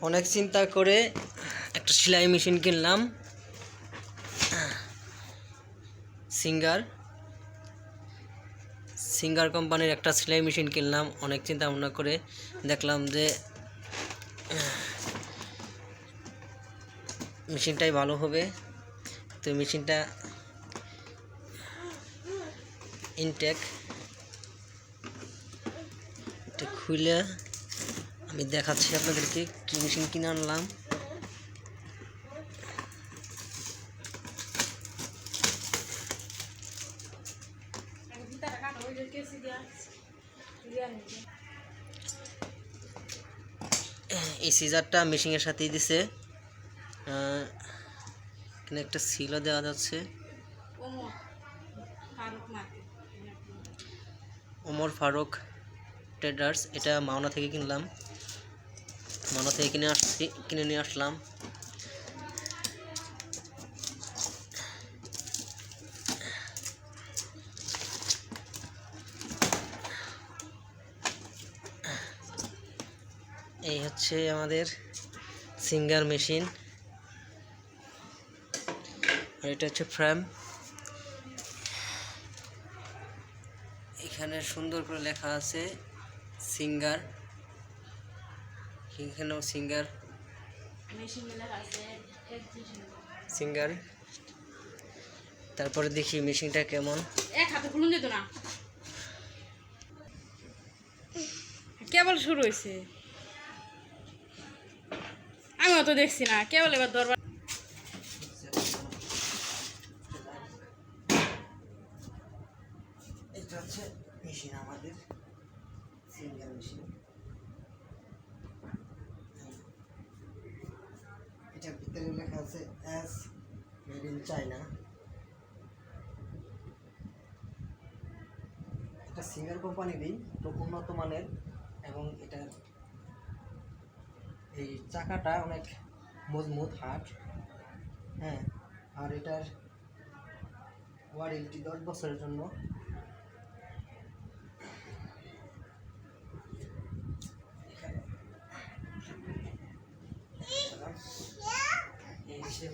অনেক চিন্তা করে একটা সেলাই মেশিন কিনলাম, সিঙ্গার কোম্পানির একটা সেলাই মেশিন কিনলাম। অনেক চিন্তা ভাবনা করে দেখলাম যে মেশিনটাই ভালো হবে। তো মেশিনটা ইনটেক, এটা খুলে আমি দেখাচ্ছি আপনাদেরকে কি মেশিন কিনে আনলাম। এই সিজারটা মেশিনের সাথেই দিছে। এখানে একটা সিলও দেওয়া যাচ্ছে। ওমর ফারুক ট্রেডার্স, এটা মাওনা থেকে কিনলাম। মাওনা থেকে কিনে নিয়ে আসলাম। এই হচ্ছে আমাদের সিঙ্গার মেশিন, আর এটা হচ্ছে ফ্রেম। এখানে সুন্দর করে লেখা আছে সিঙ্গার, এখানেও সিঙ্গার। তারপরে দেখি মেশিনটা কেমন। কেবল শুরু হয়েছে, আমি অত দেখছি না, কেবল এবার দরবার। এটা হচ্ছে মেশিন, আমাদের সিঙ্গার মেশিন। এটার ভিতরে লেখা আছে এস মেড ইন চায়না। এটা সিঙ্গার কোম্পানিরই, তো উন্নত মানের, এবং এটার এই চাকাটা অনেক মজবুত হার্ড। হ্যাঁ, আর এটার ওয়ারেন্টি 10 বছরের জন্য। মেশিন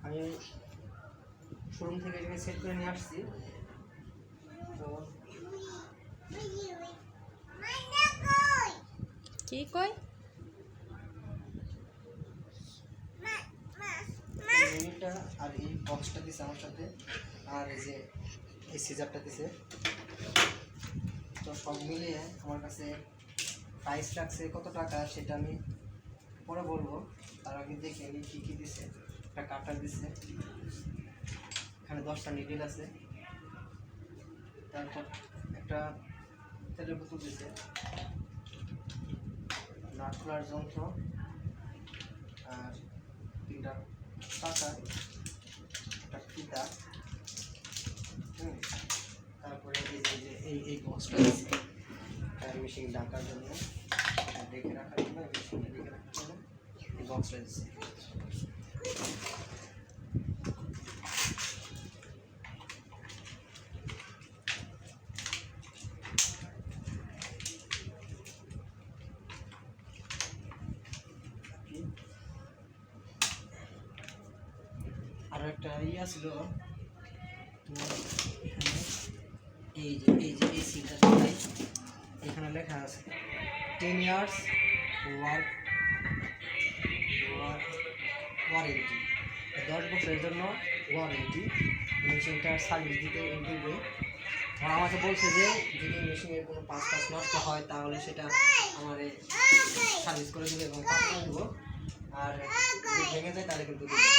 আমি শোরুম থেকে এটাকে সেট করে নিয়ে আসছি। তো কি কয় ইউনিটটা আর এই বক্সটা দিছে আমার সাথে, আর এই যে এই সিজারটা দিছে। তো সব মিলিয়ে আমার কাছে প্রাইস রাখছে কত টাকা সেটা আমি পরে বলবো। তার আগে দেখে আমি কী কী দিছে। একটা কাটার দিছে, এখানে 10টা নিডেল আছে, তারপর একটা তেলের বোতল দিছে, নাট খোলার যন্ত্র, আর 3টা পাতা, একটা ফিতা। তারপরে এই বক্সটা দিচ্ছে মেশিন ঢাকার জন্য, রেখে রাখার জন্য, মেশিনে রেখে রাখার জন্য এই বক্সটা দিচ্ছে। আর একটা ইয়ে ছিল তোমার এখানে, এই যে এই সিলটা দেখাই, এখানে লেখা আছে 10 years ওয়ারেন্টি, 10 বছরের জন্য ওয়ারেন্টি। মেশিনটার সার্ভিস দিতে দেবে। আর আমাকে বলছে যে যদি মেশিনের কোনো পাঁচ নষ্ট হয় তাহলে সেটা আমার সার্ভিস করে দেবে এবং পাঁচ দেবো, আর যদি ভেঙে যায় তাহলে কিন্তু দেবে।